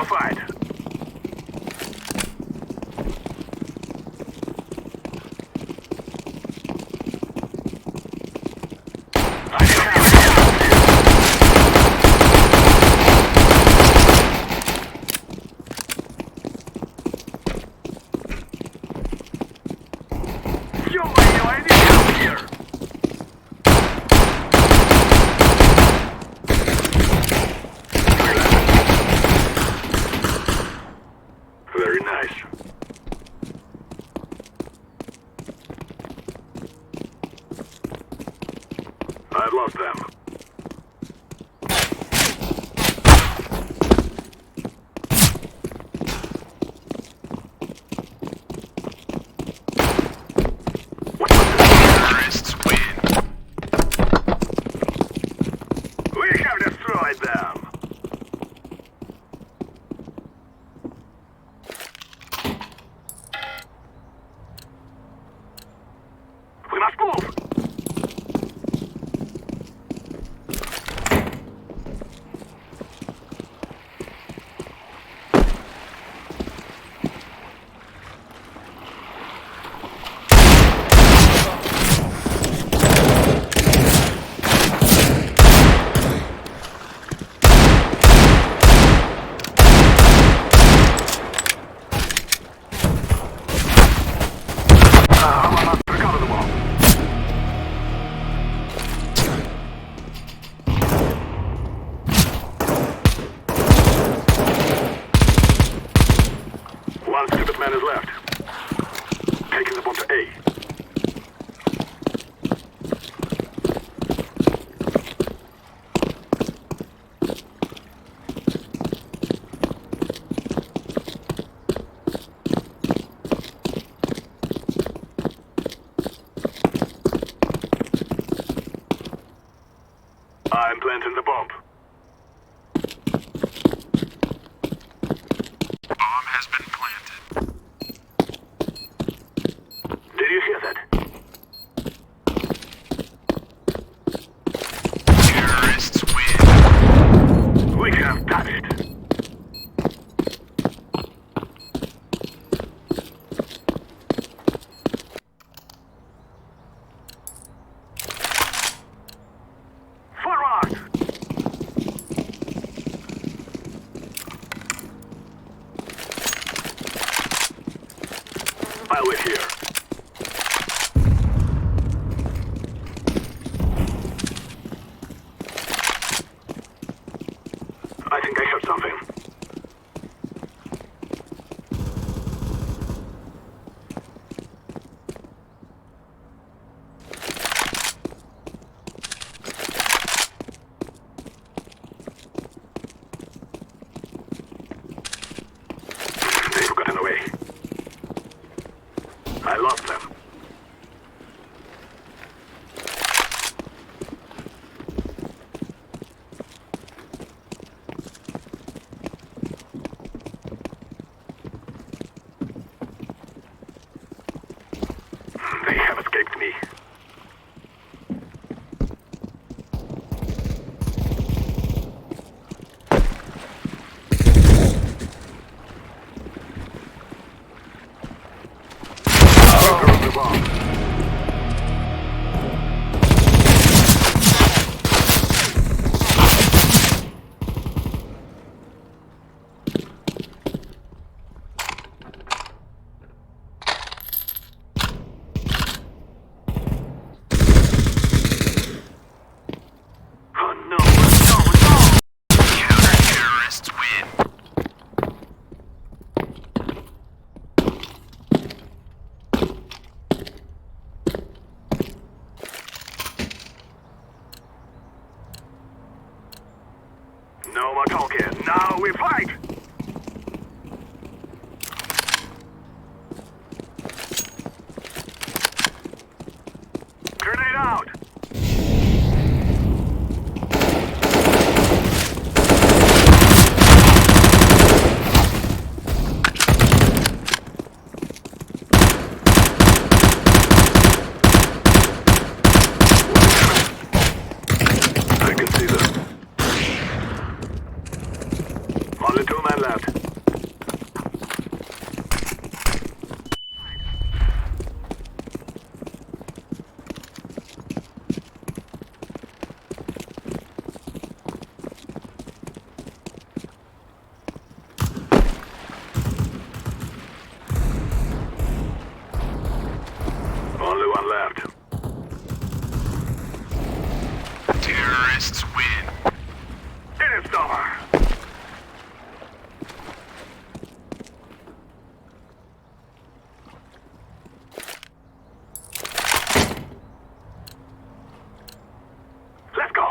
fight. Very nice. I've lost them. Terrorists win. We have destroyed them. We must move! Recover them all. One stupid man is left. Taking the bomb to A. I'm planting the bomb. Bomb has been planted. Did you hear that? Terrorists win. We have done it. Forward! I'll wait here. I think I heard something. They've gotten away. I lost them. They have escaped me. Drop the bomb. Oh no, no, no! Counter-terrorists win. No more talking. Now we fight! Grenade out! I can see them. Only 2 men. One left. Terrorists win. It is over. Let's go.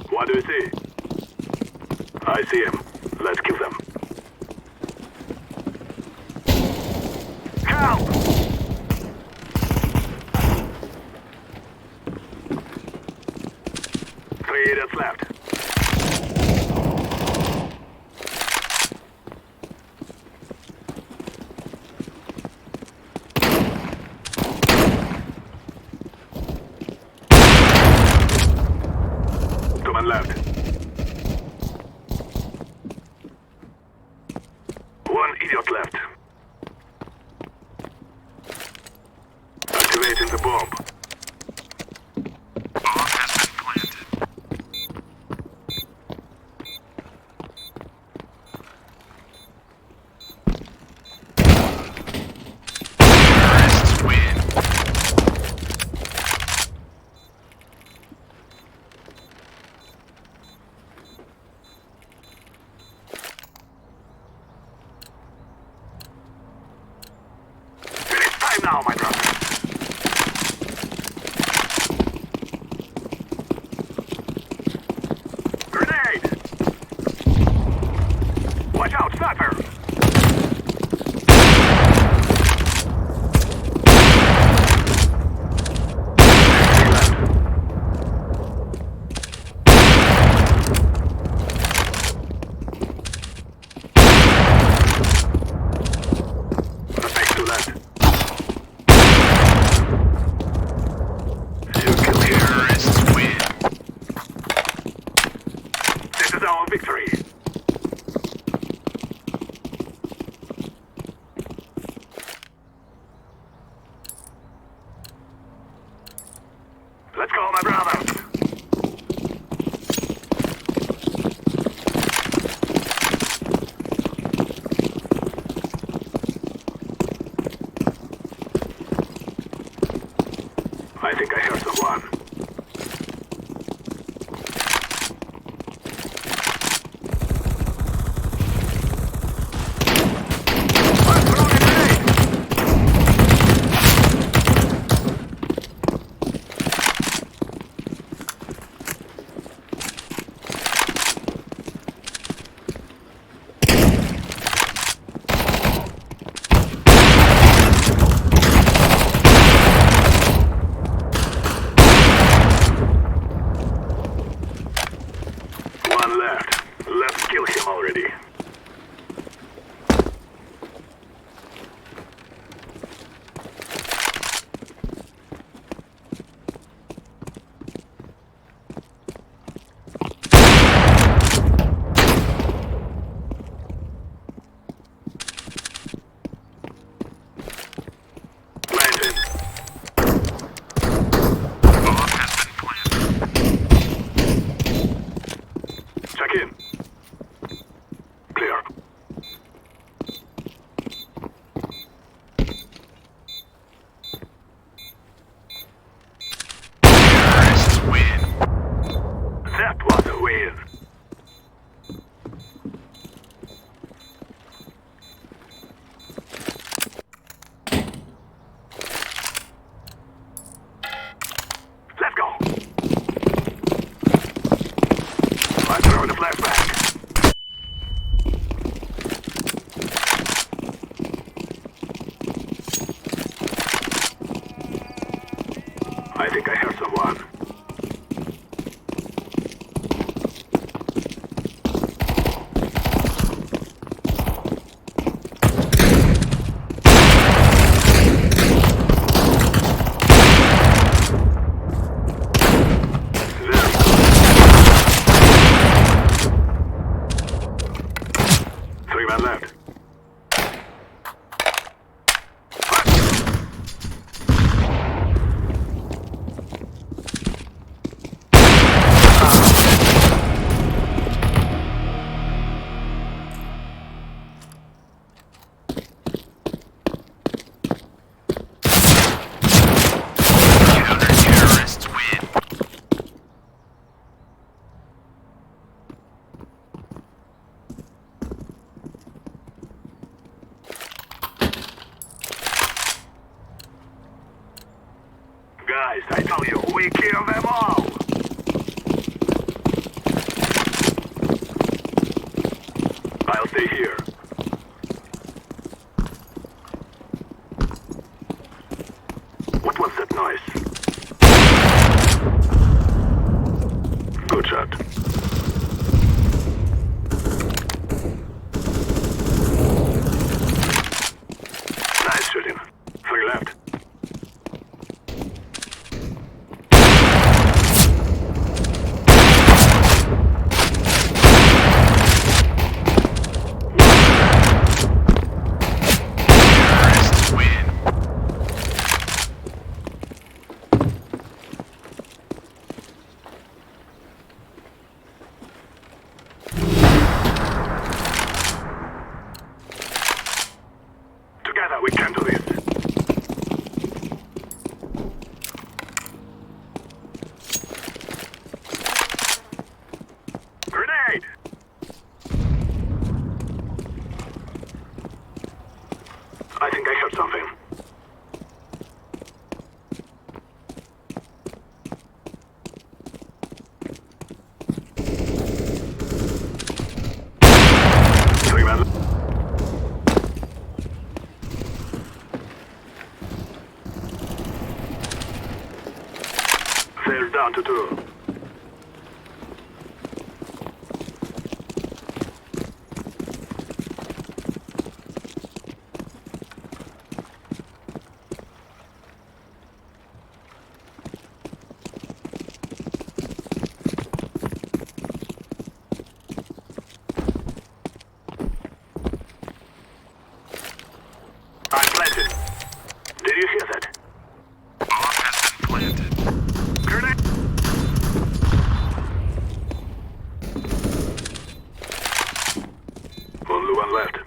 What do you see? I see him. Let's kill them. Help! Three idiots left. Two men left. One idiot left. Activating the bomb. Bomb has been planted. Terrorists win. It is time now, my brother. Grenade! Watch out, sniper! Thanks to that. You kill terrorists win. This is our victory. Let's go, my brother. I think I heard someone. I'm throwing a grenade! One left. Let's kill him already. Planted. Bomb has been planted. Check in. Clear. Terrorists win. That was a win. Let's go. I'm throwing a flashback. I think I heard someone. There. man left. Counter-terrorists win. Guys, I tell you, we kill them all! I'll stay here. What was that noise? Good shot. Nice shooting. 3 left. Terrorists win. Together we can do this. Grenade! I think I heard something. Three men. They're down to 2. I'm planted. Did you hear that? Bomb has been planted. Grenade! Only one left.